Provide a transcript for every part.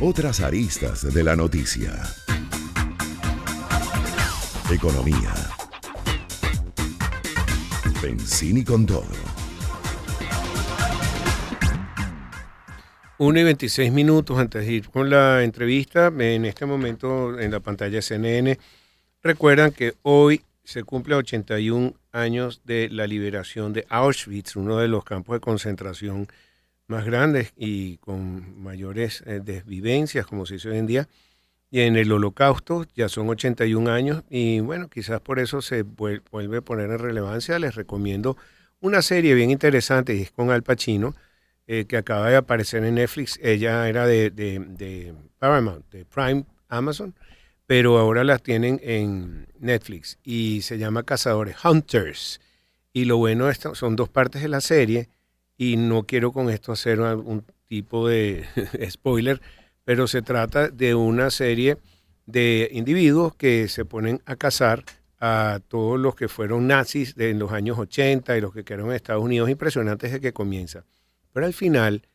Otras aristas de la noticia. Economía. Benzini con todo. 1:26 antes de ir con la entrevista. En este momento en la pantalla de CNN recuerdan que hoy se cumple 81 años de la liberación de Auschwitz, uno de los campos de concentración más grandes y con mayores desvivencias, como se dice hoy en día. Y en el Holocausto ya son 81 años y bueno, quizás por eso se vuelve a poner en relevancia. Les recomiendo una serie bien interesante y es con Al Pacino, que acaba de aparecer en Netflix. Ella era de Paramount, de Prime Amazon, pero ahora la tienen en Netflix y se llama Cazadores, Hunters. Y lo bueno son dos partes de la serie y no quiero con esto hacer algún tipo de spoiler, pero se trata de una serie de individuos que se ponen a cazar a todos los que fueron nazis en los años 80 y los que quedaron en Estados Unidos. Impresionante desde que comienza. Pero al final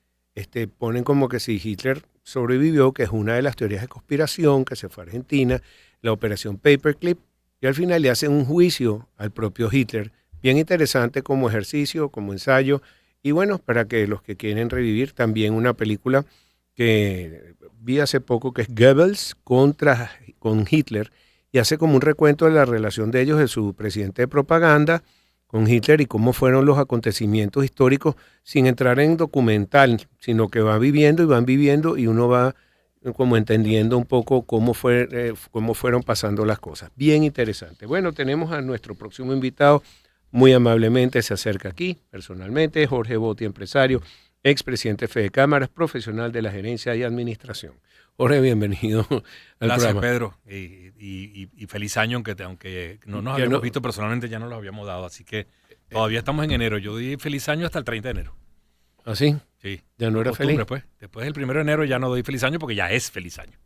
ponen como que si Hitler sobrevivió, que es una de las teorías de conspiración, que se fue a Argentina, la operación Paperclip, y al final le hacen un juicio al propio Hitler. Bien interesante como ejercicio, como ensayo, y bueno, para que los que quieren revivir también una película que vi hace poco, que es Goebbels con Hitler, y hace como un recuento de la relación de ellos, de su presidente de propaganda, con Hitler y cómo fueron los acontecimientos históricos, sin entrar en documental, sino que van viviendo y uno va como entendiendo un poco cómo fueron pasando las cosas. Bien interesante. Bueno, tenemos a nuestro próximo invitado, muy amablemente se acerca aquí, personalmente, Jorge Botti, empresario, expresidente de Fede Cámaras, profesional de la gerencia y administración. Jorge, bienvenido al Gracias, programa. Pedro, y feliz año, aunque no nos habíamos visto personalmente, ya nos lo habíamos dado, así que todavía estamos en enero. Yo di feliz año hasta el 30 de enero. ¿Ah, sí? Sí. ¿Ya no era feliz? Pues. Después del 1 de enero ya no doy feliz año porque ya es feliz año.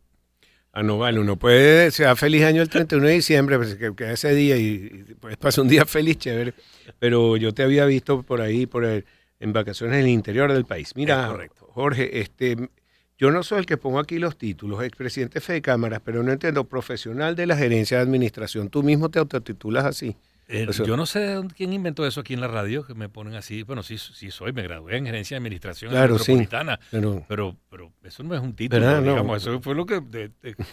Ah, no, vale, uno puede ser feliz año el 31 de diciembre, pues que ese día y pues pasa un día feliz, chévere, pero yo te había visto por ahí, en vacaciones en el interior del país. Mira, correcto. Jorge, yo no soy el que pongo aquí los títulos, expresidente de Fede Cámaras, pero no entiendo, profesional de la gerencia de administración, ¿tú mismo te autotitulas así? Yo no sé quién inventó eso aquí en la radio, que me ponen así. Bueno, sí soy, me gradué en gerencia de administración metropolitana, sí, pero eso no es un título, ¿verdad? digamos, No. eso fue lo que,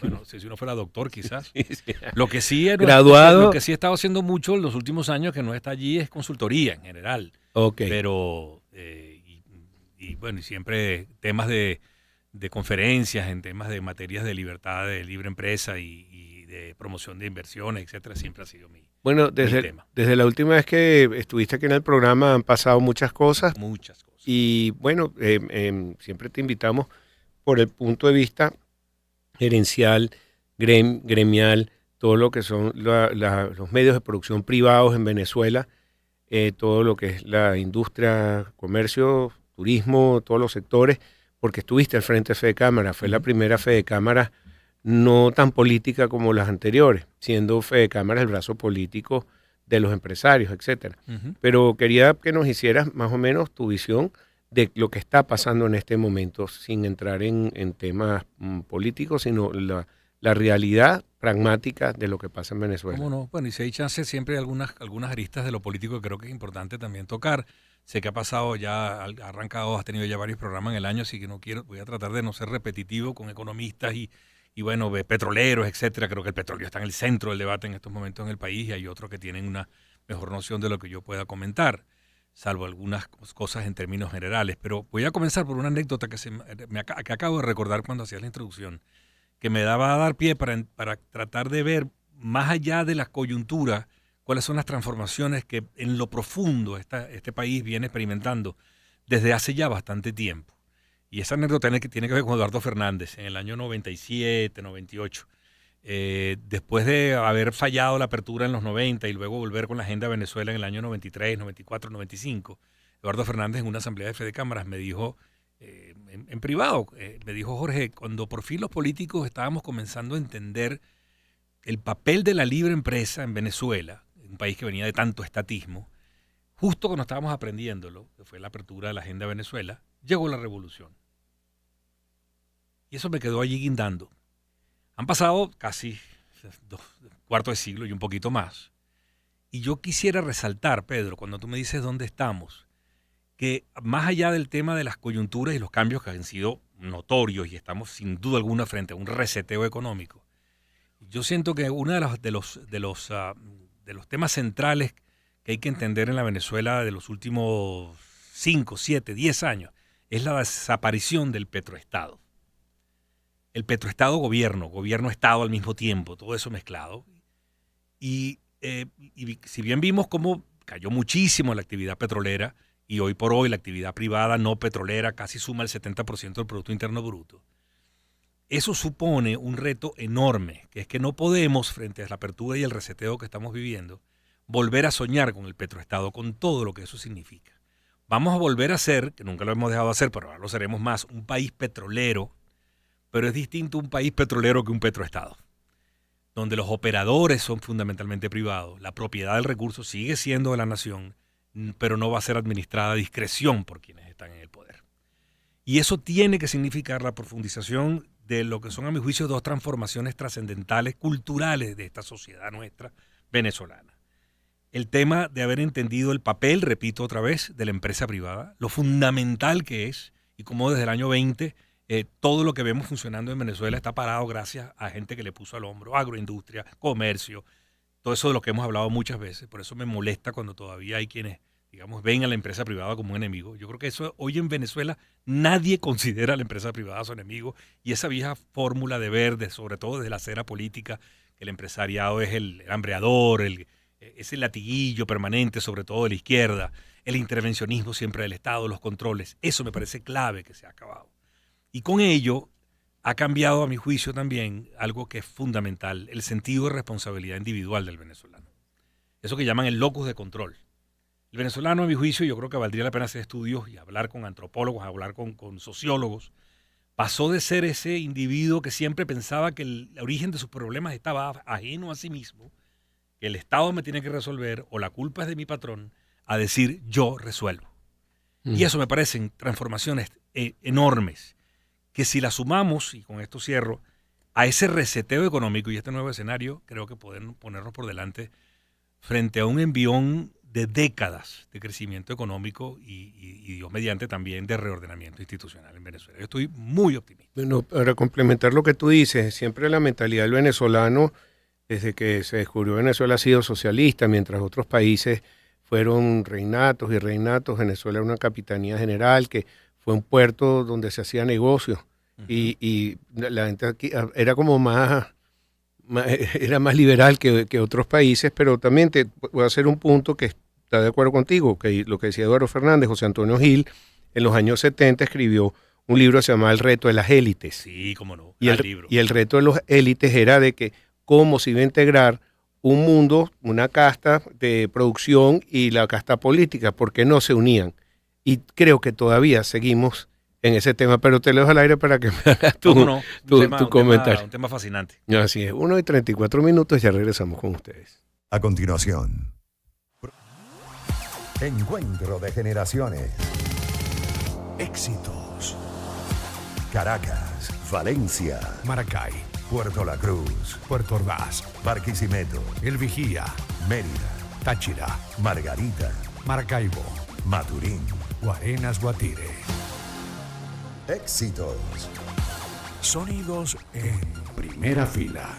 bueno, si uno fuera doctor quizás. Sí, sí. Lo que sí Graduado. Lo que sí he estado haciendo mucho en los últimos años que no está allí es consultoría en general. Ok. Pero, bueno, y siempre temas de conferencias, en temas de materias de libertad, de libre empresa y de promoción de inversiones, etcétera, siempre ha sido mi tema. Desde la última vez que estuviste aquí en el programa han pasado muchas cosas. Muchas cosas. Y bueno, siempre te invitamos por el punto de vista gerencial, gremial, todo lo que son los medios de producción privados en Venezuela, todo lo que es la industria, comercio, turismo, todos los sectores, porque estuviste al frente de Fede Cámara, fue la primera Fede Cámara no tan política como las anteriores, siendo Fede Cámara el brazo político de los empresarios, etcétera. Pero quería que nos hicieras más o menos tu visión de lo que está pasando en este momento, sin entrar en temas políticos, sino la realidad pragmática de lo que pasa en Venezuela. ¿Cómo no? Bueno, y si hay chance, siempre hay algunas aristas de lo político que creo que es importante también tocar. Sé que ha pasado ya, ha arrancado, has tenido ya varios programas en el año, así que voy a tratar de no ser repetitivo con economistas y bueno, petroleros, etcétera. Creo que el petróleo está en el centro del debate en estos momentos en el país y hay otros que tienen una mejor noción de lo que yo pueda comentar, salvo algunas cosas en términos generales. Pero voy a comenzar por una anécdota que acabo de recordar cuando hacías la introducción, que me daba a dar pie para tratar de ver más allá de la coyuntura cuáles son las transformaciones que en lo profundo este país viene experimentando desde hace ya bastante tiempo. Y esa anécdota tiene que ver con Eduardo Fernández en el año 97, 98. Después de haber fallado la apertura en los 90 y luego volver con la agenda de Venezuela en el año 93, 94, 95, Eduardo Fernández en una asamblea de Fede Cámaras me dijo, en privado, me dijo: Jorge, cuando por fin los políticos estábamos comenzando a entender el papel de la libre empresa en Venezuela, un país que venía de tanto estatismo, justo cuando estábamos aprendiéndolo, que fue la apertura de la agenda de Venezuela, llegó la revolución. Y eso me quedó allí guindando. Han pasado casi 2/4 de siglo y un poquito más. Y yo quisiera resaltar, Pedro, cuando tú me dices dónde estamos, que más allá del tema de las coyunturas y los cambios que han sido notorios y estamos sin duda alguna frente a un reseteo económico, yo siento que uno de los temas centrales que hay que entender en la Venezuela de los últimos 5, 7, 10 años es la desaparición del petroestado. El petroestado gobierno-estado al mismo tiempo, todo eso mezclado. Y si bien vimos cómo cayó muchísimo la actividad petrolera y hoy por hoy la actividad privada no petrolera casi suma el 70% del Producto Interno Bruto, eso supone un reto enorme, que es que no podemos, frente a la apertura y el reseteo que estamos viviendo, volver a soñar con el petroestado, con todo lo que eso significa. Vamos a volver a ser, que nunca lo hemos dejado de hacer, pero ahora lo seremos más, un país petrolero, pero es distinto un país petrolero que un petroestado, donde los operadores son fundamentalmente privados, la propiedad del recurso sigue siendo de la nación, pero no va a ser administrada a discreción por quienes están en el poder. Y eso tiene que significar la profundización de lo que son, a mi juicio, 2 transformaciones trascendentales, culturales de esta sociedad nuestra venezolana. El tema de haber entendido el papel, repito otra vez, de la empresa privada, lo fundamental que es, y cómo desde el año 20 todo lo que vemos funcionando en Venezuela está parado gracias a gente que le puso al hombro, agroindustria, comercio, todo eso de lo que hemos hablado muchas veces. Por eso me molesta cuando todavía hay quienes, digamos, ven a la empresa privada como un enemigo. Yo creo que eso hoy en Venezuela nadie considera a la empresa privada su enemigo, y esa vieja fórmula de ver, sobre todo desde la acera política, que el empresariado es el hambreador, ese latiguillo permanente, sobre todo de la izquierda, el intervencionismo siempre del Estado, los controles, eso me parece clave que se ha acabado. Y con ello ha cambiado, a mi juicio, también algo que es fundamental, el sentido de responsabilidad individual del venezolano. Eso que llaman el locus de control. El venezolano, a mi juicio, yo creo que valdría la pena hacer estudios y hablar con antropólogos, hablar con sociólogos. Pasó de ser ese individuo que siempre pensaba que el origen de sus problemas estaba ajeno a sí mismo, que el Estado me tiene que resolver o la culpa es de mi patrón, a decir yo resuelvo. Y eso me parecen transformaciones enormes, que si las sumamos, y con esto cierro, a ese reseteo económico y este nuevo escenario, creo que pueden ponernos por delante frente a un envión de décadas de crecimiento económico y Dios mediante también de reordenamiento institucional en Venezuela. Yo estoy muy optimista. Bueno, para complementar lo que tú dices, siempre la mentalidad del venezolano, desde que se descubrió Venezuela, ha sido socialista, mientras otros países fueron reinatos y reinatos. Venezuela era una capitanía general, que fue un puerto donde se hacía negocios, y la gente aquí era como era más liberal que otros países, pero también te voy a hacer un punto que está de acuerdo contigo, que lo que decía Eduardo Fernández. José Antonio Gil, en los años 70 escribió un libro que se llamaba El reto de las élites. Sí, cómo no, y el reto de las élites era de que cómo se iba a integrar un mundo, una casta de producción y la casta política, porque no se unían. Y creo que todavía seguimos en ese tema, pero te lo dejo al aire para que me hagas tu comentario. Un tema fascinante. Así es, 1:34, ya regresamos con ustedes. A continuación, Encuentro de Generaciones. Éxitos. Caracas, Valencia, Maracay, Puerto La Cruz, Puerto Ordaz, Barquisimeto, El Vigía, Mérida, Táchira, Margarita, Maracaibo, Maturín. Guarenas, Guatire. Éxitos. Sonidos en primera fila.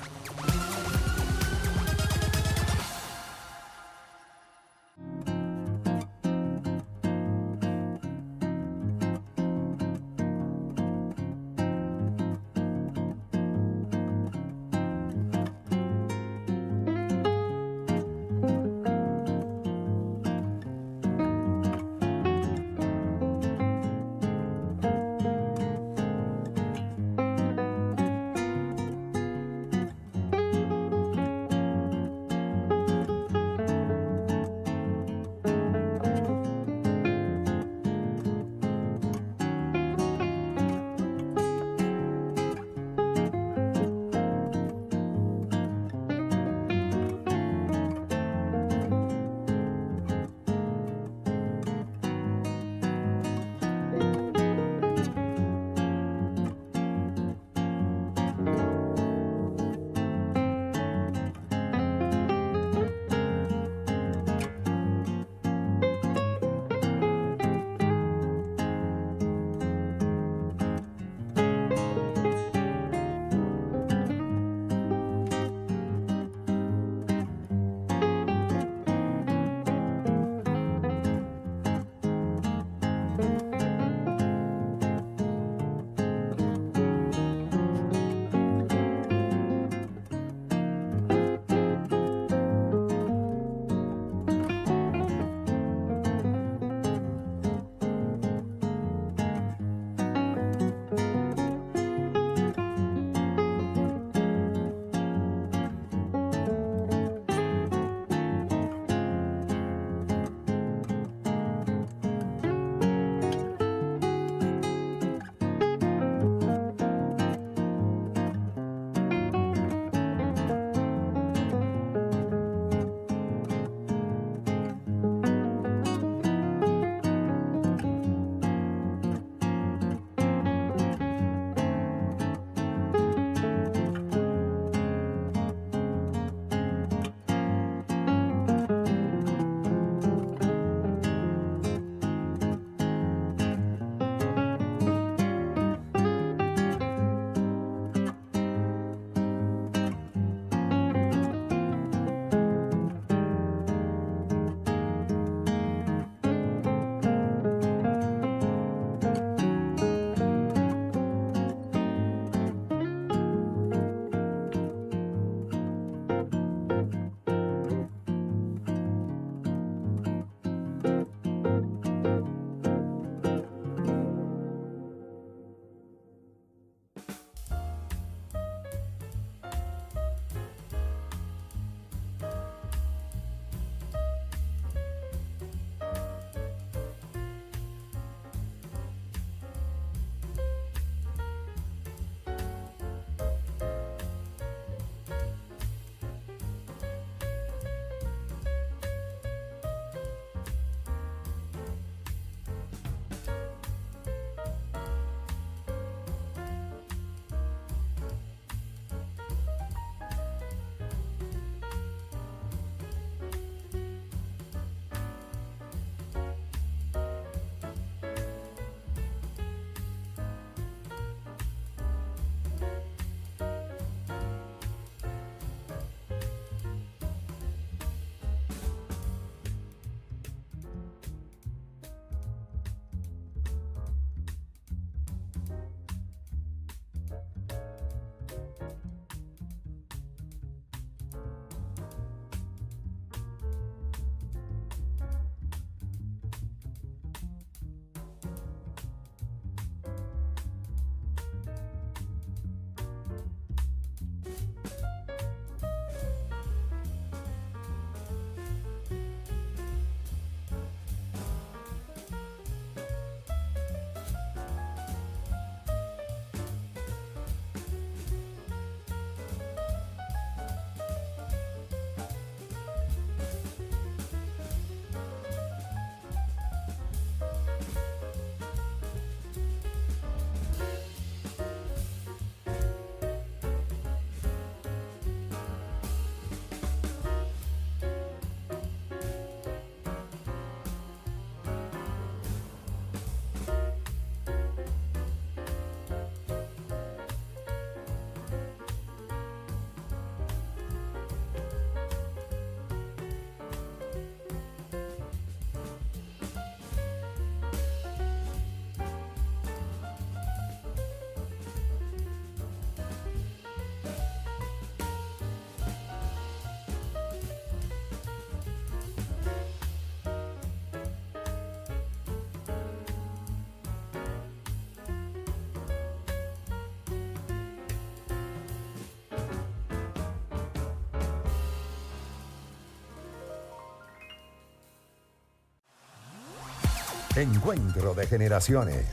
Encuentro de generaciones.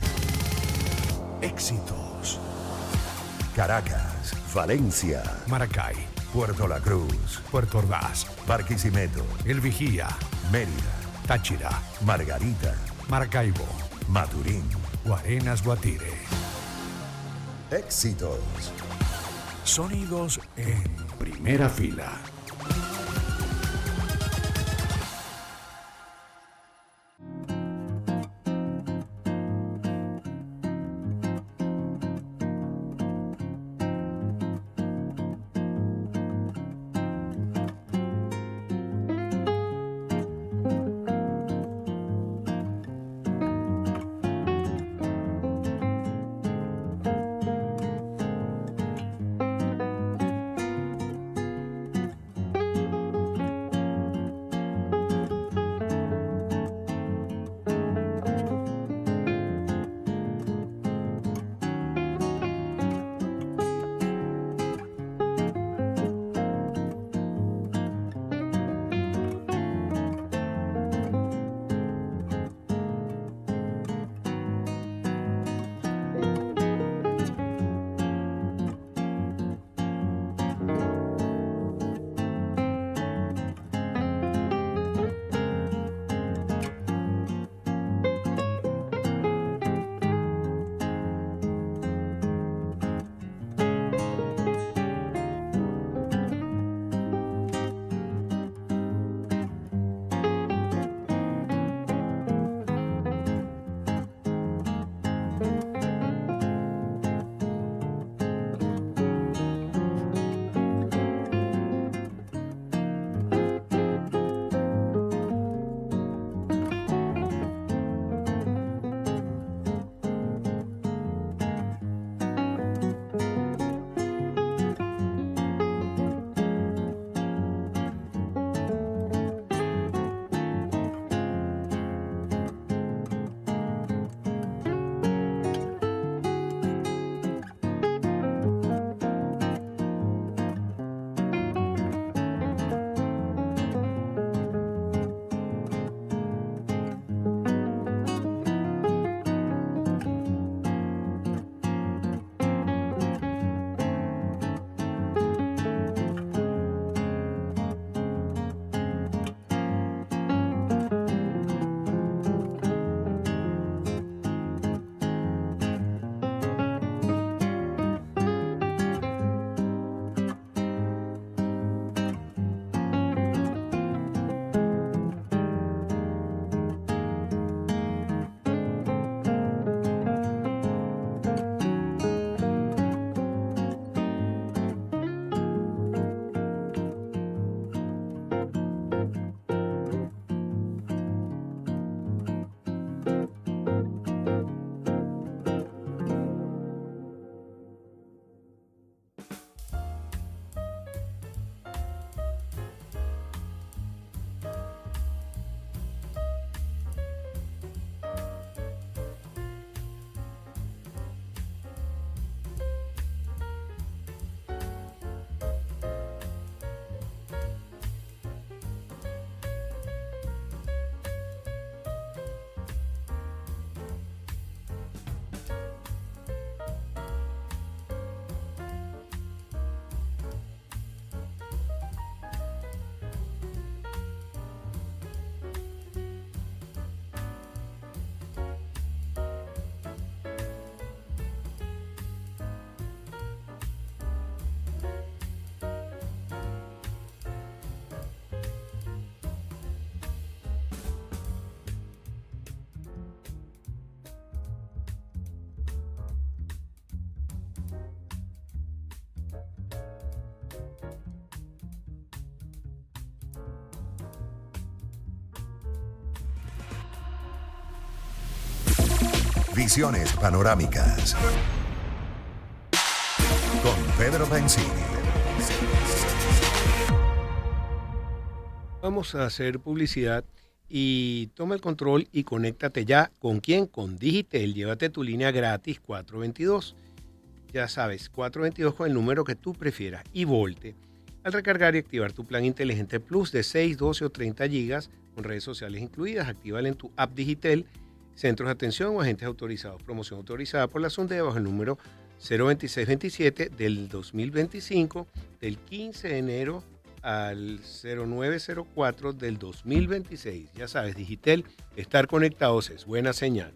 Éxitos. Caracas, Valencia, Maracay, Puerto La Cruz, Puerto Ordaz, Barquisimeto, El Vigía, Mérida, Táchira, Margarita, Maracaibo, Maturín. Guarenas, Guatire. Éxitos. Sonidos en primera fila. Visiones panorámicas. Con Pedro Benzini. Vamos a hacer publicidad y toma el control y conéctate ya. ¿Con quién? Con Digitel. Llévate tu línea gratis 422. Ya sabes, 422 con el número que tú prefieras. Y Volte. Al recargar y activar tu plan inteligente Plus de 6, 12 o 30 gigas con redes sociales incluidas, actívalo en tu app Digitel. centros de atención o agentes autorizados. Promoción autorizada por la SUNDE bajo el número 02627 del 2025, del 15 de enero al 0904 del 2026. Ya sabes, Digitel, estar conectados es buena señal.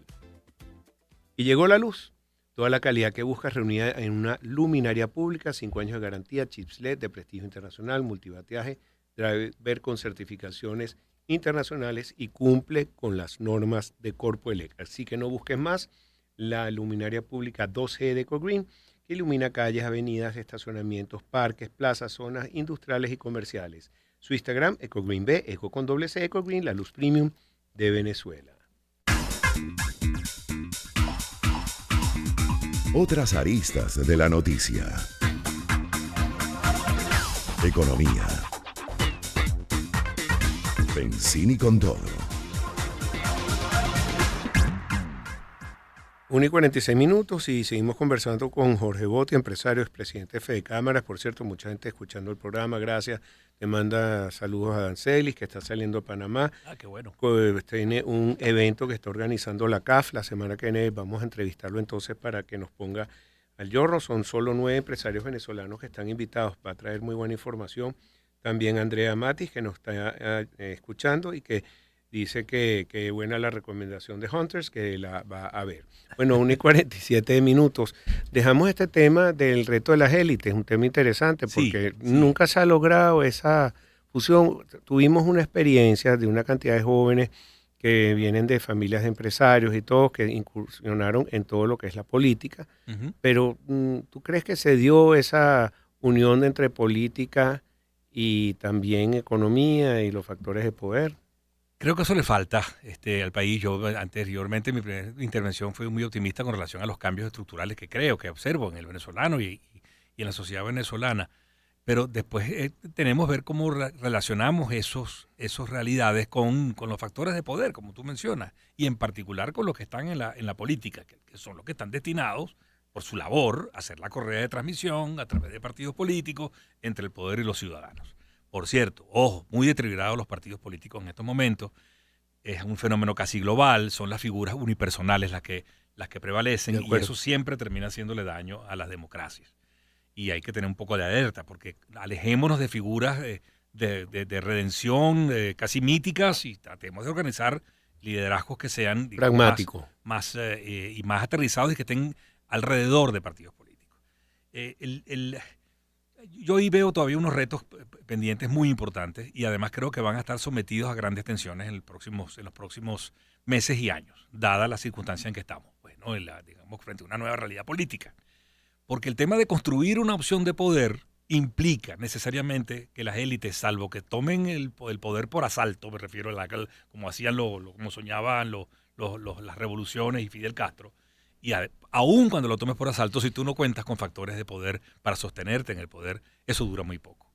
Y llegó la luz. Toda la calidad que buscas reunida en una luminaria pública, 5 años de garantía, chips LED de prestigio internacional, multibateaje, driver con certificaciones internacionales y cumple con las normas de Corpoelec. Así que no busques más. La luminaria pública 2G de EcoGreen, que ilumina calles, avenidas, estacionamientos, parques, plazas, zonas industriales y comerciales. Su Instagram, EcoGreenB, Eco con doble C, EcoGreen, la luz premium de Venezuela. Otras aristas de la noticia. Economía. Benzini con todo. 1:46 y seguimos conversando con Jorge Botti, empresario, expresidente de Fede Cámaras. Por cierto, mucha gente escuchando el programa, gracias. Te manda saludos a Dancelis, que está saliendo a Panamá. Qué bueno. Tiene un evento que está organizando la CAF. La semana que viene vamos a entrevistarlo entonces para que nos ponga al yorro. Son solo 9 empresarios venezolanos que están invitados. Va a traer muy buena información. También Andrea Matis, que nos está escuchando y que dice que buena la recomendación de Hunters, que la va a ver. Bueno, 1:47. Dejamos este tema del reto de las élites, un tema interesante porque nunca se ha logrado esa fusión. Tuvimos una experiencia de una cantidad de jóvenes que vienen de familias de empresarios y todos que incursionaron en todo lo que es la política, pero ¿tú crees que se dio esa unión entre política y también economía y los factores de poder? Creo que eso le falta al país. Yo anteriormente, mi primera intervención fue muy optimista con relación a los cambios estructurales que creo, que observo en el venezolano y en la sociedad venezolana. Pero después tenemos que ver cómo relacionamos esas realidades con los factores de poder, como tú mencionas, y en particular con los que están en la política, que son los que están destinados por su labor a hacer la correa de transmisión a través de partidos políticos entre el poder y los ciudadanos. Por cierto, ojo, muy deteriorados los partidos políticos en estos momentos. Es un fenómeno casi global, son las figuras unipersonales las que prevalecen y eso siempre termina haciéndole daño a las democracias. Y hay que tener un poco de alerta porque alejémonos de figuras de redención casi míticas y tratemos de organizar liderazgos que sean pragmáticos, más aterrizados y que estén alrededor de partidos políticos. Yo ahí veo todavía unos retos pendientes muy importantes y además creo que van a estar sometidos a grandes tensiones en los próximos meses y años, dada la circunstancia en que estamos, bueno, digamos, frente a una nueva realidad política. Porque el tema de construir una opción de poder implica necesariamente que las élites, salvo que tomen el poder por asalto, me refiero a como hacían como soñaban las revoluciones y Fidel Castro, y aún cuando lo tomes por asalto, si tú no cuentas con factores de poder para sostenerte en el poder, eso dura muy poco.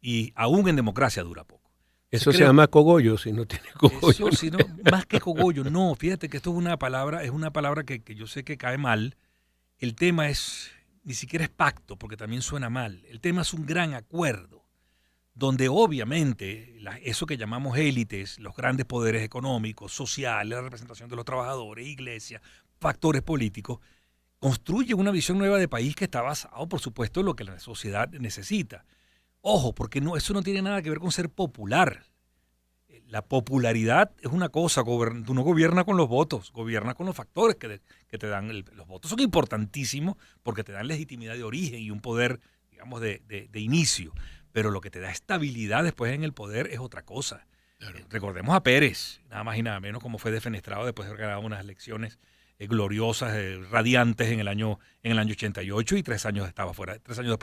Y aún en democracia dura poco. Eso se llama cogollo, si no tiene cogollo. Eso, más que cogollo, no. Fíjate que esto es una palabra que yo sé que cae mal. El tema ni siquiera es pacto, porque también suena mal. El tema es un gran acuerdo, donde obviamente eso que llamamos élites, los grandes poderes económicos, sociales, la representación de los trabajadores, iglesia, factores políticos, construyen una visión nueva de país que está basado, por supuesto, en lo que la sociedad necesita. Ojo, porque eso no tiene nada que ver con ser popular. La popularidad es una cosa, tú no gobiernas con los votos, gobiernas con los factores que te dan. Los votos son importantísimos porque te dan legitimidad de origen y un poder, digamos, de inicio. Pero lo que te da estabilidad después en el poder es otra cosa. Claro. Recordemos a Pérez, nada más y nada menos, como fue defenestrado después de haber ganado unas elecciones gloriosas, radiantes en el año 88 y 3 años después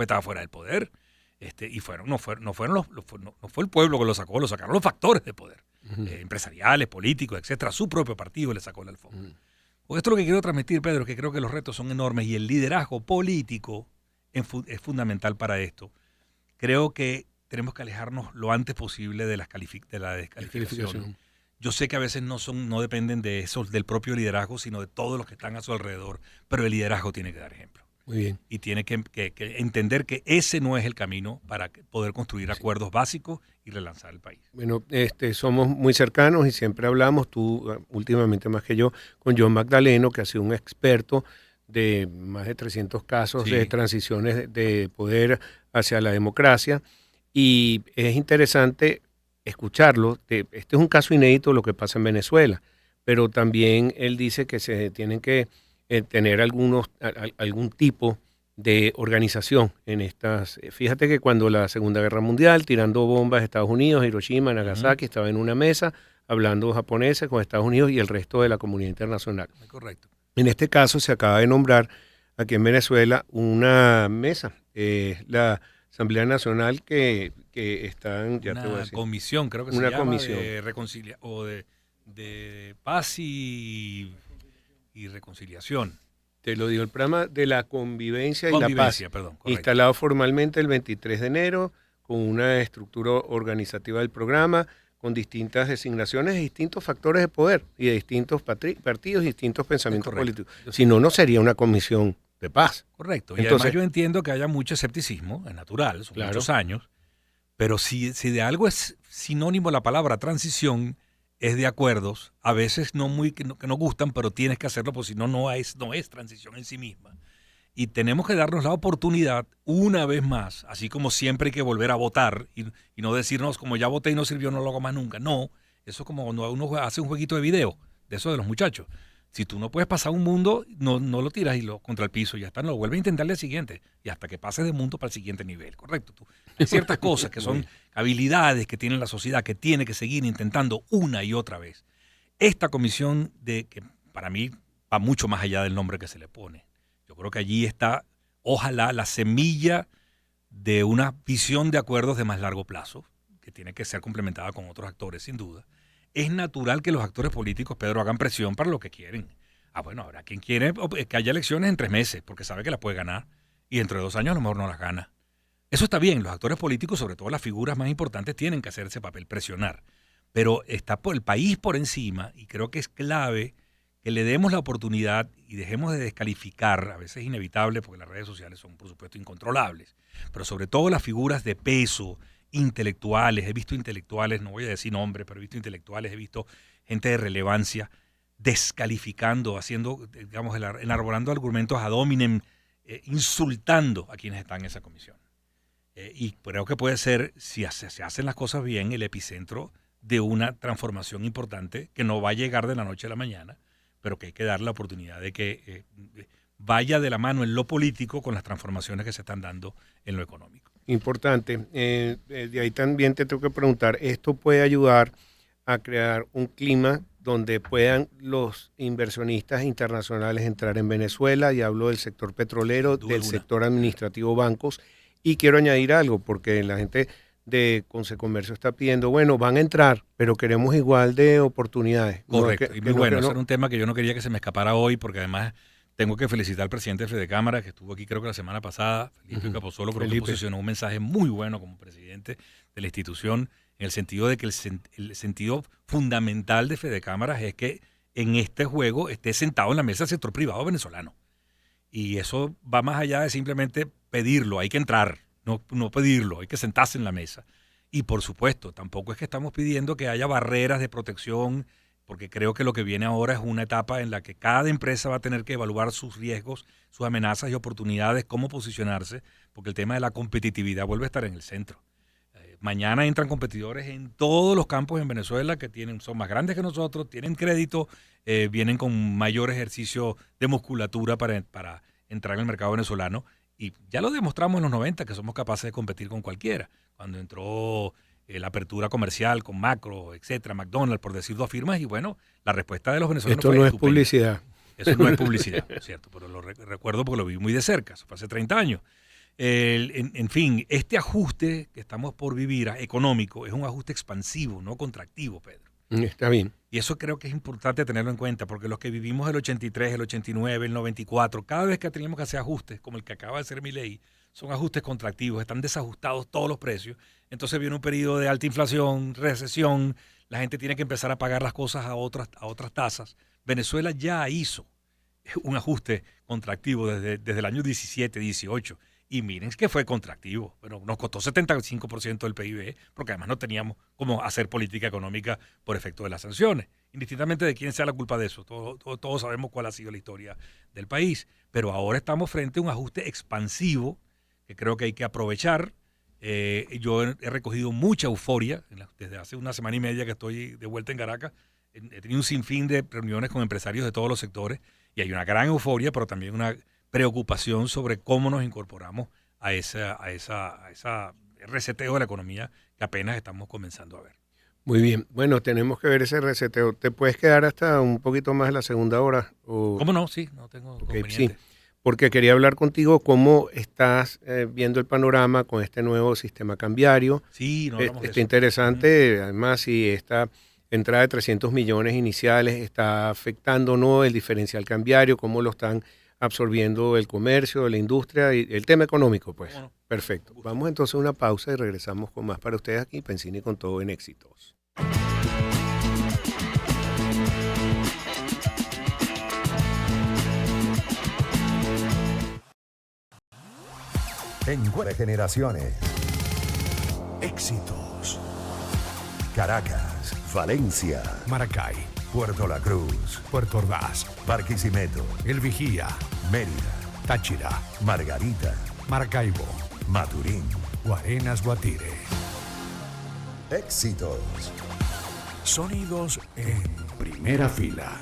estaba fuera del poder. Y no fue el pueblo que lo sacaron los factores de poder, empresariales, políticos, etcétera. Su propio partido le sacó la alfombra. Porque esto es lo que quiero transmitir, Pedro, que creo que los retos son enormes y el liderazgo político es fundamental para esto. Creo que tenemos que alejarnos lo antes posible de la descalificación. Yo sé que a veces no dependen del propio liderazgo, sino de todos los que están a su alrededor, pero el liderazgo tiene que dar ejemplo. Muy bien. Y tiene que entender que ese no es el camino para poder construir acuerdos básicos y relanzar el país. Bueno, somos muy cercanos y siempre hablamos, tú últimamente más que yo, con John Magdaleno, que ha sido un experto de más de 300 casos Sí. de transiciones de poder hacia la democracia. Y es interesante escucharlo. Este es un caso inédito lo que pasa en Venezuela, pero también él dice que se tienen que tener algún tipo de organización en estas. Fíjate que cuando la Segunda Guerra Mundial, tirando bombas a Estados Unidos, Hiroshima, Nagasaki, estaba en una mesa hablando japoneses con Estados Unidos y el resto de la comunidad internacional. Correcto. En este caso se acaba de nombrar aquí en Venezuela una mesa, la Asamblea Nacional que están, ya te voy a Una decir, comisión, creo que una se llama, comisión. de reconciliación o de paz y reconciliación. Te lo digo, el programa de la convivencia y la paz, Convivencia, perdón, correcto. instalado formalmente el 23 de enero, con una estructura organizativa del programa, con distintas designaciones de distintos factores de poder y de distintos partidos y distintos pensamientos correcto. políticos. Si no, no sería una comisión de paz. Correcto. Y Entonces, además yo entiendo que haya mucho escepticismo, es natural, son Claro. muchos años, pero si de algo es sinónimo la palabra transición, es de acuerdos, a veces que no gustan, pero tienes que hacerlo, porque si no, no es transición en sí misma. Y tenemos que darnos la oportunidad, una vez más, así como siempre hay que volver a votar y no decirnos, como ya voté y no sirvió, no lo hago más nunca. No, eso es como cuando uno hace un jueguito de video, de eso de los muchachos. Si tú no puedes pasar un mundo, no lo tiras contra el piso y ya está, no lo vuelves a intentar al día siguiente y hasta que pases de mundo para el siguiente nivel, ¿correcto? Hay ciertas cosas que son habilidades que tiene la sociedad que tiene que seguir intentando una y otra vez. Esta comisión que para mí va mucho más allá del nombre que se le pone. Yo creo que allí está, ojalá, la semilla de una visión de acuerdos de más largo plazo, que tiene que ser complementada con otros actores, sin duda. Es natural que los actores políticos, Pedro, hagan presión para lo que quieren. Bueno, habrá quien quiere que haya elecciones en 3 meses, porque sabe que las puede ganar, y dentro de 2 años a lo mejor no las gana. Eso está bien, los actores políticos, sobre todo las figuras más importantes, tienen que hacer ese papel, presionar. Pero está el país por encima, y creo que es clave que le demos la oportunidad y dejemos de descalificar, a veces es inevitable porque las redes sociales son por supuesto incontrolables, pero sobre todo las figuras de peso, intelectuales, he visto intelectuales, no voy a decir nombres, pero he visto intelectuales, he visto gente de relevancia descalificando, haciendo, digamos, enarbolando argumentos ad hominem, insultando a quienes están en esa comisión. Y creo que puede ser, si se hacen las cosas bien, el epicentro de una transformación importante que no va a llegar de la noche a la mañana, pero que hay que darle la oportunidad de que vaya de la mano en lo político con las transformaciones que se están dando en lo económico. Importante. De ahí también te tengo que preguntar, ¿esto puede ayudar a crear un clima donde puedan los inversionistas internacionales entrar en Venezuela? Y hablo del sector petrolero, del sector administrativo, bancos. Y quiero añadir algo, porque la gente de Consecomercio está pidiendo, bueno, van a entrar, pero queremos igual de oportunidades. Correcto, y muy bueno. Ese era un tema que yo no quería que se me escapara hoy, porque además tengo que felicitar al presidente de Fedecámara, que estuvo aquí creo que la semana pasada, Felipe Capozolo, creo que posicionó un mensaje muy bueno como presidente de la institución, en el sentido de que el sentido fundamental de Fedecámaras es que en este juego esté sentado en la mesa el sector privado venezolano. Y eso va más allá de simplemente pedirlo, hay que entrar, no pedirlo, hay que sentarse en la mesa. Y por supuesto, tampoco es que estamos pidiendo que haya barreras de protección, porque creo que lo que viene ahora es una etapa en la que cada empresa va a tener que evaluar sus riesgos, sus amenazas y oportunidades, cómo posicionarse, porque el tema de la competitividad vuelve a estar en el centro. Mañana entran competidores en todos los campos en Venezuela que son más grandes que nosotros, tienen crédito, vienen con mayor ejercicio de musculatura para entrar en el mercado venezolano. Y ya lo demostramos en los 90 que somos capaces de competir con cualquiera. Cuando entró la apertura comercial con Macro, etcétera, McDonald's, por decir 2 firmas, y bueno, la respuesta de los venezolanos fue estupenda. Esto no es publicidad. Eso no es publicidad, ¿cierto? Pero lo recuerdo porque lo vi muy de cerca, eso fue hace 30 años. En fin, este ajuste que estamos por vivir económico es un ajuste expansivo, no contractivo, Pedro. Está bien. Y eso creo que es importante tenerlo en cuenta, porque los que vivimos el 83, el 89, el 94, cada vez que teníamos que hacer ajustes, como el que acaba de hacer Milei, son ajustes contractivos, están desajustados todos los precios. Entonces viene un periodo de alta inflación, recesión, la gente tiene que empezar a pagar las cosas a otras tasas. Venezuela ya hizo un ajuste contractivo desde el año 17, 18. Y miren que fue contractivo. Bueno, nos costó 75% del PIB, porque además no teníamos cómo hacer política económica por efecto de las sanciones. Indistintamente de quién sea la culpa de eso. Todos sabemos cuál ha sido la historia del país. Pero ahora estamos frente a un ajuste expansivo que creo que hay que aprovechar. Yo he recogido mucha euforia desde hace una semana y media que estoy de vuelta en Caracas. He tenido un sinfín de reuniones con empresarios de todos los sectores y hay una gran euforia, pero también una preocupación sobre cómo nos incorporamos a ese reseteo de la economía que apenas estamos comenzando a ver. Muy bien. Bueno, tenemos que ver ese reseteo. ¿Te puedes quedar hasta un poquito más de la segunda hora? ¿Cómo no? Sí, no tengo inconveniente. Sí, porque quería hablar contigo cómo estás viendo el panorama con este nuevo sistema cambiario. Sí, no hablamos de Está eso. interesante, además, si esta entrada de 300 millones iniciales está afectando o no el diferencial cambiario, cómo lo están absorbiendo el comercio, la industria y el tema económico, pues. ¿Cómo no? Perfecto. Vamos entonces a una pausa y regresamos con más para ustedes aquí, Pensini con todo en éxitos. En 4 generaciones. Éxitos. Caracas, Valencia, Maracay, Puerto La Cruz, Puerto Ordaz, Barquisimeto, El Vigía, Mérida, Táchira, Margarita, Maracaibo, Maturín. Guarenas Guatire. Éxitos. Sonidos en primera fila.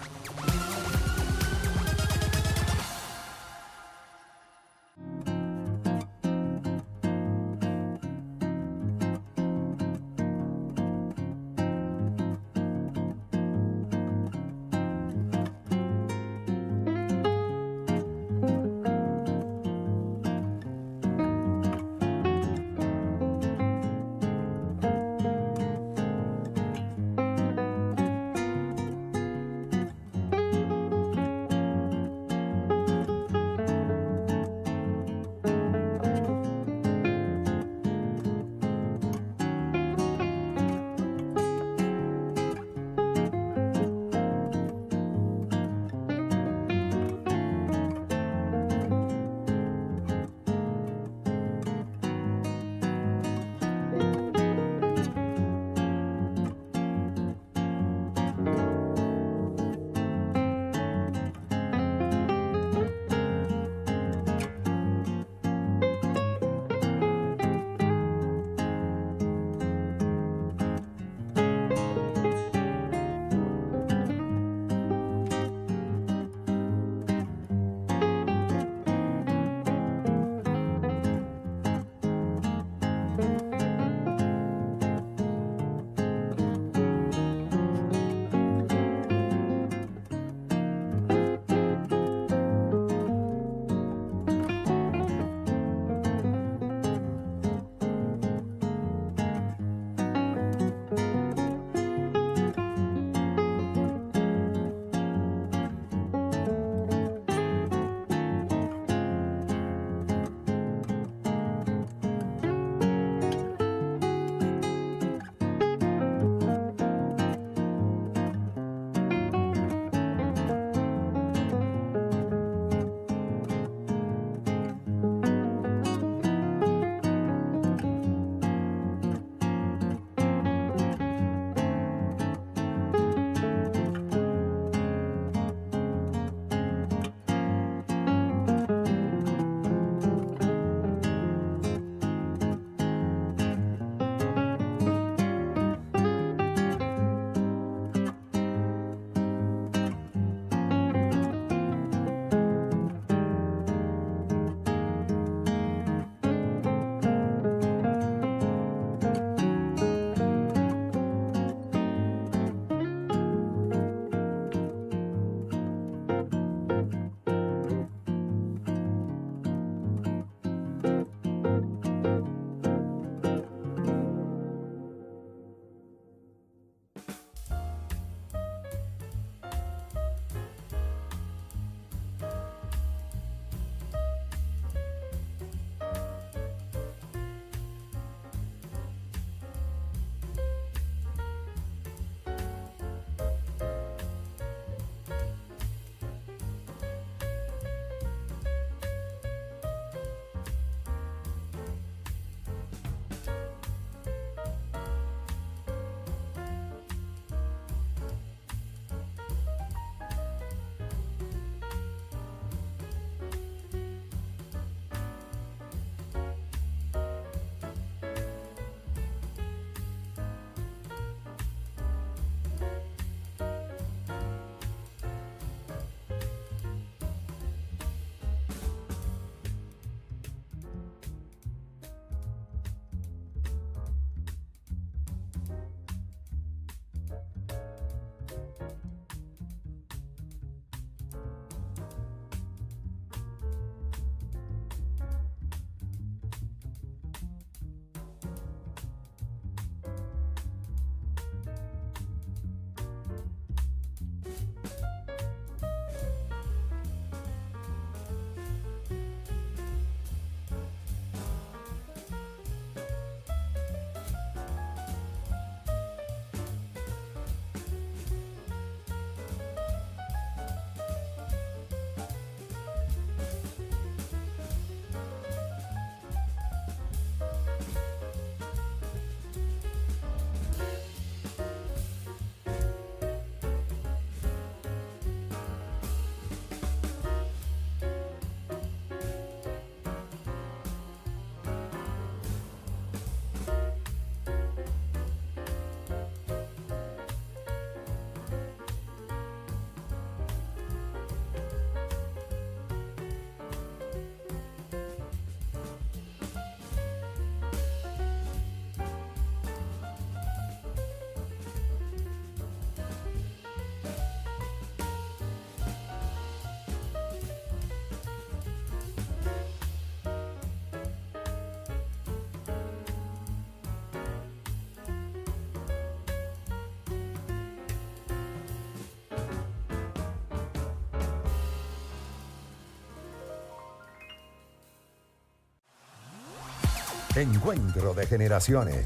Encuentro de generaciones.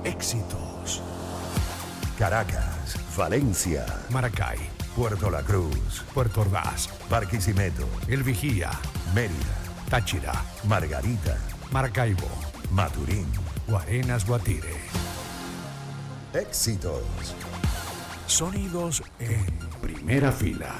Éxitos. Caracas, Valencia, Maracay, Puerto La Cruz, Puerto Ordaz, Barquisimeto, El Vigía, Mérida, Táchira, Margarita, Maracaibo, Maturín. Guarenas, Guatire. Éxitos. Sonidos en primera fila.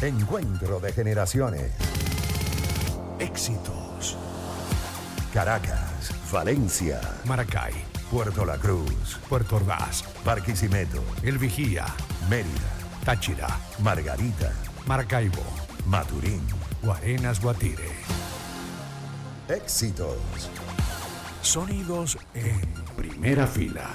Encuentro de generaciones. Éxitos. Caracas, Valencia, Maracay, Puerto La Cruz, Puerto Ordaz, Barquisimeto, El Vigía, Mérida, Táchira, Margarita, Maracaibo, Maturín. Guarenas Guatire. Éxitos. Sonidos en primera fila.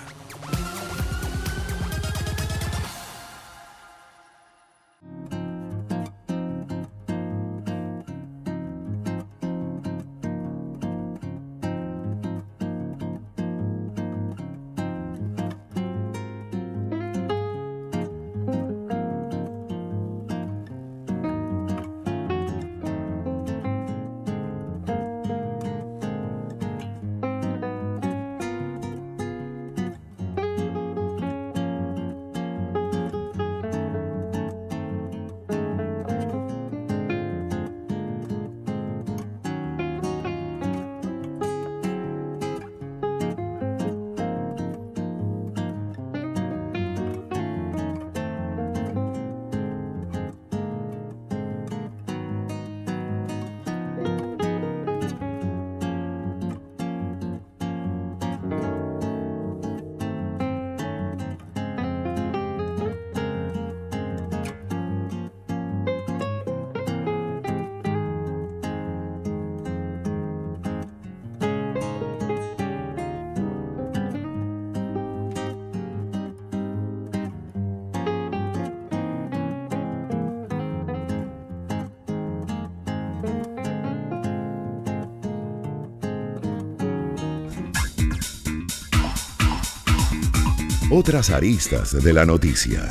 Otras aristas de la noticia.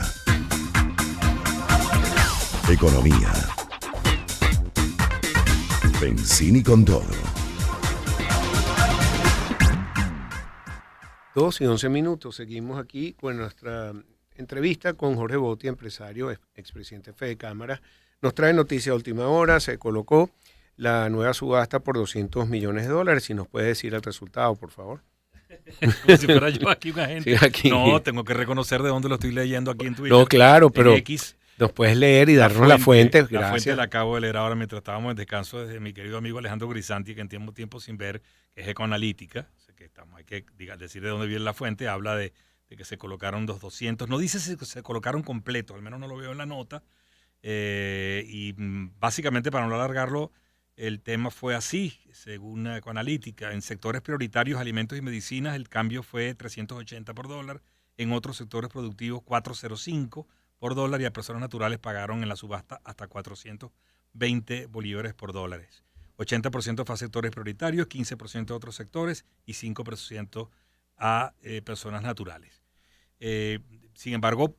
Economía. Benzini con todo. 2:11. Seguimos aquí con nuestra entrevista con Jorge Botti, empresario, expresidente de Fede Cámara. Nos trae noticia de última hora. Se colocó la nueva subasta por $200 millones. Si nos puede decir el resultado, por favor. Como si fuera yo aquí un agente. Sí, aquí. No, tengo que reconocer de dónde lo estoy leyendo aquí en Twitter. No, claro, pero X. nos puedes leer y darnos la fuente. La fuente Gracias. la acabo de leer ahora mientras estábamos en descanso desde mi querido amigo Alejandro Grisanti, que en tiempo sin ver, que es Ecoanalítica. Que hay que decir de dónde viene la fuente. Habla de que se colocaron los 200. No dice si se colocaron completos, al menos no lo veo en la nota. Y básicamente, para no alargarlo, el tema fue así, según Ecoanalítica. En sectores prioritarios, alimentos y medicinas, el cambio fue 380 por dólar. En otros sectores productivos, 405 por dólar. Y a personas naturales pagaron en la subasta hasta 420 bolívares por dólares. 80% fue a sectores prioritarios, 15% a otros sectores y 5% a personas naturales. Sin embargo,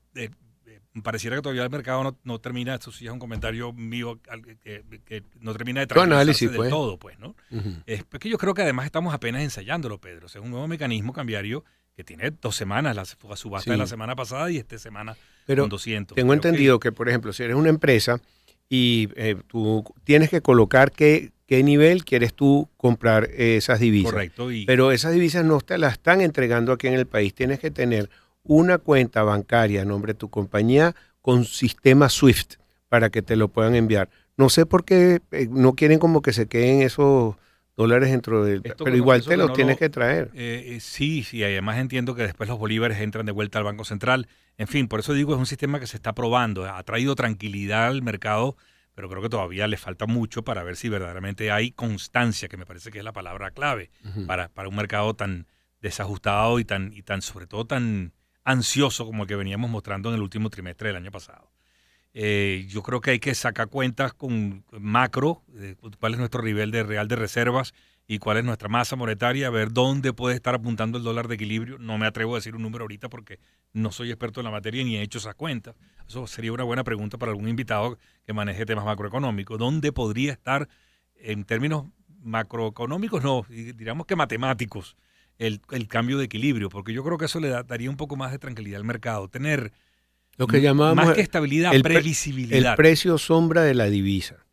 pareciera que todavía el mercado no termina, esto sí es un comentario mío, que no termina de tranquilizarse del todo, pues, ¿no? Uh-huh. Es que yo creo que además estamos apenas ensayándolo, Pedro. O sea, es un nuevo mecanismo cambiario que tiene 2 semanas, la subasta de la semana pasada y esta semana con 200. Tengo entendido que, por ejemplo, si eres una empresa y tú tienes que colocar qué nivel quieres tú comprar esas divisas. Correcto. Pero esas divisas no te las están entregando aquí en el país. Tienes que tener una cuenta bancaria a nombre de tu compañía con sistema SWIFT para que te lo puedan enviar. No sé por qué no quieren como que se queden esos dólares dentro del... Pero igual te los tienes que traer. Sí, además entiendo que después los bolívares entran de vuelta al Banco Central. En fin, por eso digo, es un sistema que se está probando. Ha traído tranquilidad al mercado, pero creo que todavía le falta mucho para ver si verdaderamente hay constancia, que me parece que es la palabra clave para un mercado tan desajustado y tan sobre todo tan ansioso como el que veníamos mostrando en el último trimestre del año pasado. Yo creo que hay que sacar cuentas con macro, cuál es nuestro nivel real de reservas y cuál es nuestra masa monetaria, a ver dónde puede estar apuntando el dólar de equilibrio. No me atrevo a decir un número ahorita porque no soy experto en la materia ni he hecho esas cuentas. Eso sería una buena pregunta para algún invitado que maneje temas macroeconómicos. ¿Dónde podría estar en términos macroeconómicos? No, diríamos que matemáticos, el cambio de equilibrio, porque yo creo que eso le daría un poco más de tranquilidad al mercado. Tener lo que llamamos más que estabilidad, previsibilidad. El precio sombra de la divisa.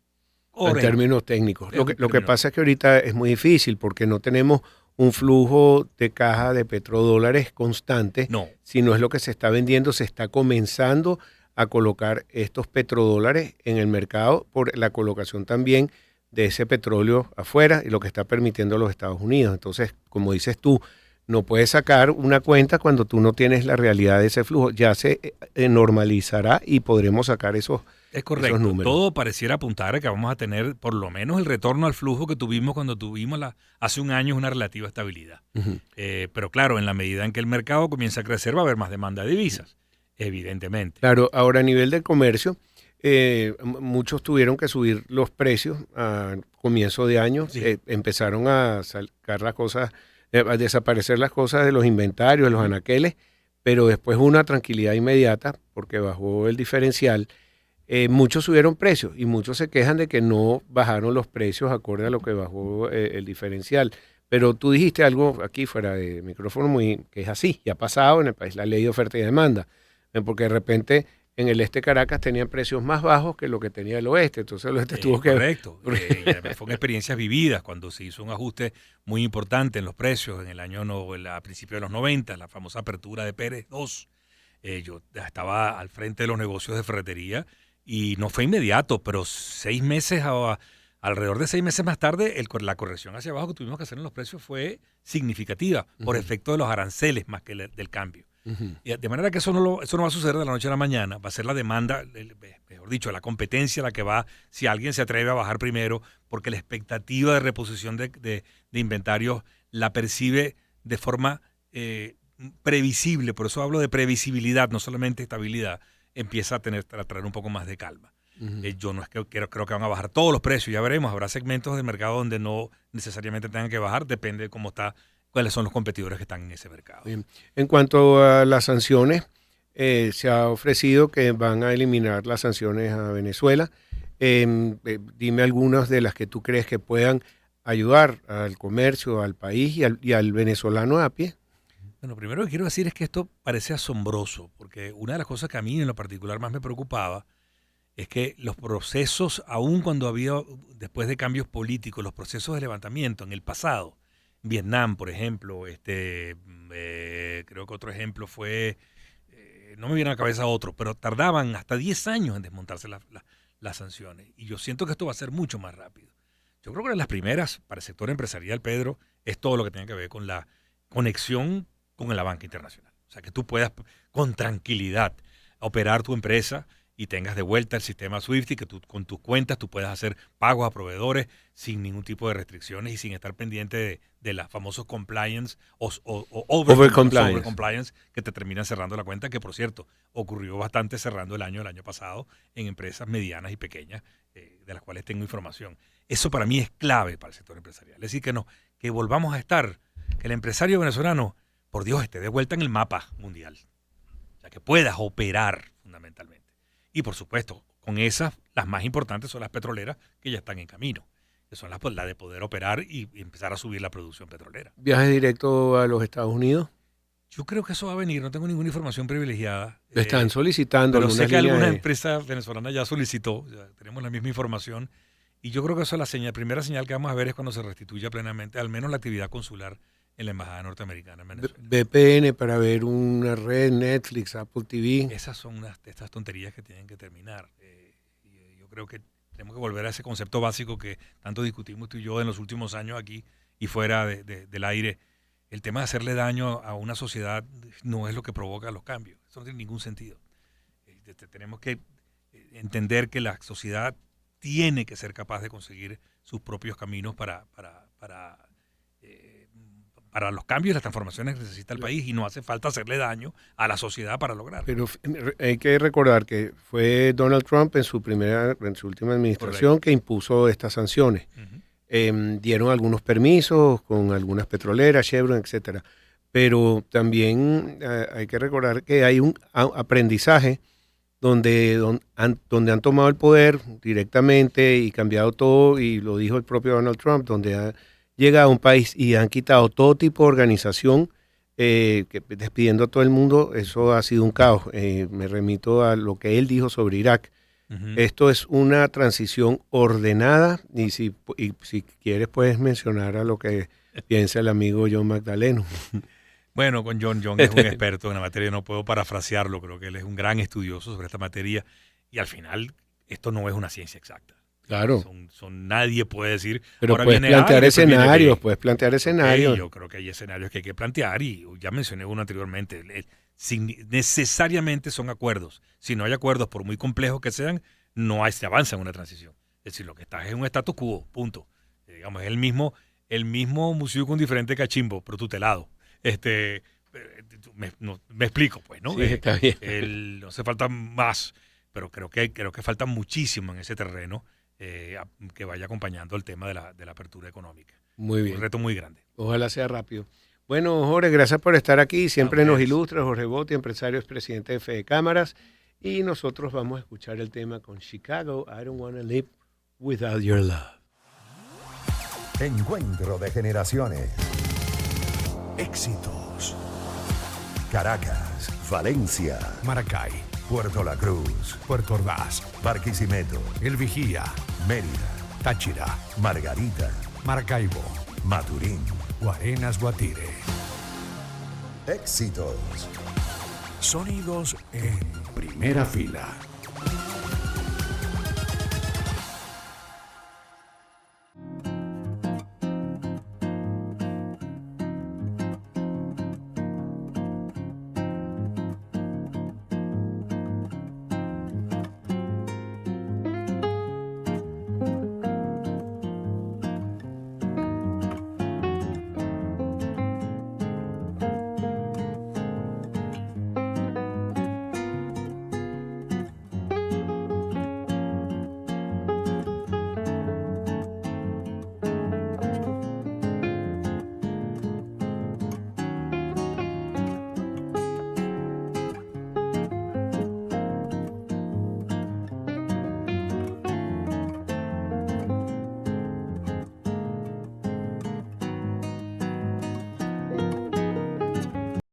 Correcto. En términos técnicos. Lo que pasa es que ahorita es muy difícil porque no tenemos un flujo de caja de petrodólares constante. No. Si no es lo que se está vendiendo, se está comenzando a colocar estos petrodólares en el mercado por la colocación también de ese petróleo afuera y lo que está permitiendo los Estados Unidos. Entonces, como dices tú, no puedes sacar una cuenta cuando tú no tienes la realidad de ese flujo. Ya se normalizará y podremos sacar esos correcto. Esos números. Todo pareciera apuntar a que vamos a tener por lo menos el retorno al flujo que tuvimos cuando tuvimos hace un año una relativa estabilidad. Uh-huh. Pero claro, en la medida en que el mercado comienza a crecer va a haber más demanda de divisas, evidentemente. Claro, ahora a nivel del comercio, muchos tuvieron que subir los precios a comienzo de año. Sí. Empezaron a sacar las cosas, a desaparecer las cosas de los inventarios, de los anaqueles, pero después hubo una tranquilidad inmediata porque bajó el diferencial. Muchos subieron precios y muchos se quejan de que no bajaron los precios acorde a lo que bajó el diferencial. Pero tú dijiste algo aquí fuera de micrófono que es así, y ha pasado en el país, la ley de oferta y demanda, porque de repente en el este Caracas tenían precios más bajos que lo que tenía el oeste, entonces el oeste tuvo que... Correcto, fueron experiencias vividas cuando se hizo un ajuste muy importante en los precios en el año, a principios de los 90, la famosa apertura de Pérez II. Yo estaba al frente de los negocios de ferretería y no fue inmediato, pero alrededor de 6 meses más tarde, la corrección hacia abajo que tuvimos que hacer en los precios fue significativa por efecto de los aranceles más que del cambio. Uh-huh. Y de manera que eso no va a suceder de la noche a la mañana, va a ser la demanda, mejor dicho, la competencia la que va, si alguien se atreve a bajar primero, porque la expectativa de reposición de inventarios la percibe de forma previsible, por eso hablo de previsibilidad, no solamente estabilidad, empieza a traer un poco más de calma. Uh-huh. Yo no es que creo que van a bajar todos los precios, ya veremos, habrá segmentos del mercado donde no necesariamente tengan que bajar, depende de cómo está, cuáles son los competidores que están en ese mercado. Bien. En cuanto a las sanciones, se ha ofrecido que van a eliminar las sanciones a Venezuela. Dime algunas de las que tú crees que puedan ayudar al comercio, al país y al venezolano a pie. Bueno, primero que quiero decir es que esto parece asombroso, porque una de las cosas que a mí en lo particular más me preocupaba es que los procesos, aun cuando había, después de cambios políticos, los procesos de levantamiento en el pasado, Vietnam, por ejemplo, creo que otro ejemplo fue, no me viene a la cabeza otro, pero tardaban hasta 10 años en desmontarse las sanciones. Y yo siento que esto va a ser mucho más rápido. Yo creo que las primeras, para el sector empresarial, Pedro, es todo lo que tiene que ver con la conexión con la banca internacional. O sea, que tú puedas con tranquilidad operar tu empresa y tengas de vuelta el sistema SWIFT y que tú, con tus cuentas tú puedas hacer pagos a proveedores sin ningún tipo de restricciones y sin estar pendiente de las famosos compliance o over compliance que te terminan cerrando la cuenta, que por cierto ocurrió bastante cerrando el año pasado en empresas medianas y pequeñas de las cuales tengo información. Eso para mí es clave para el sector empresarial. Es decir, que volvamos a estar, que el empresario venezolano, por Dios, esté de vuelta en el mapa mundial. O sea, que puedas operar fundamentalmente. Y por supuesto, con esas, las más importantes son las petroleras que ya están en camino, que son las de poder operar y empezar a subir la producción petrolera. ¿Viajes directo a los Estados Unidos? Yo creo que eso va a venir, no tengo ninguna información privilegiada. Están solicitando pero sé que alguna líneas empresa venezolana ya solicitó, tenemos la misma información, y yo creo que eso es la primera señal que vamos a ver es cuando se restituya plenamente, al menos la actividad consular en la Embajada Norteamericana en Venezuela. VPN para ver una red, Netflix, Apple TV. Esas son estas tonterías que tienen que terminar. Yo creo que tenemos que volver a ese concepto básico que tanto discutimos tú y yo en los últimos años aquí y fuera del aire. El tema de hacerle daño a una sociedad no es lo que provoca los cambios. Eso no tiene ningún sentido. Tenemos que entender que la sociedad tiene que ser capaz de conseguir sus propios caminos para los cambios y las transformaciones que necesita el país y no hace falta hacerle daño a la sociedad para lograrlo. Pero hay que recordar que fue Donald Trump en su última administración que impuso estas sanciones. Uh-huh. Dieron algunos permisos con algunas petroleras, Chevron, etcétera. Pero también hay que recordar que hay un aprendizaje donde han tomado el poder directamente y cambiado todo, y lo dijo el propio Donald Trump, donde llega a un país y han quitado todo tipo de organización, despidiendo a todo el mundo. Eso ha sido un caos. Me remito a lo que él dijo sobre Irak. Uh-huh. Esto es una transición ordenada, y si quieres puedes mencionar a lo que piensa el amigo John Magdaleno. Bueno, con John es un experto en la materia, no puedo parafrasearlo, creo que él es un gran estudioso sobre esta materia y al final esto no es una ciencia exacta. Claro. Nadie puede decir... Pero ahora puedes viene A y plantear después viene escenarios, B. puedes plantear escenarios. Yo creo que hay escenarios que hay que plantear y ya mencioné uno anteriormente. Necesariamente son acuerdos. Si no hay acuerdos, por muy complejos que sean, se avanza en una transición. Es decir, lo que está es un status quo, punto. Digamos, es el mismo museo con diferente cachimbo, pero tutelado. Me explico, pues, ¿no? Sí, está bien. No hace falta más, pero creo que falta muchísimo en ese terreno que vaya acompañando el tema de la apertura económica. Muy bien. Un reto muy grande. Ojalá sea rápido. Bueno, Jorge, gracias por estar aquí. Siempre nos Gracias. ilustra. Jorge Botti, empresario, es presidente de Fede Cámaras. Y nosotros vamos a escuchar el tema con Chicago, I Don't Wanna Live Without Your Love. Encuentro de generaciones. Éxitos. Caracas, Valencia, Maracay, Puerto La Cruz, Puerto Ordaz, Barquisimeto, El Vigía, Mérida, Táchira, Margarita, Maracaibo, Maturín. Guarenas Guatire. Éxitos. Sonidos en primera fila.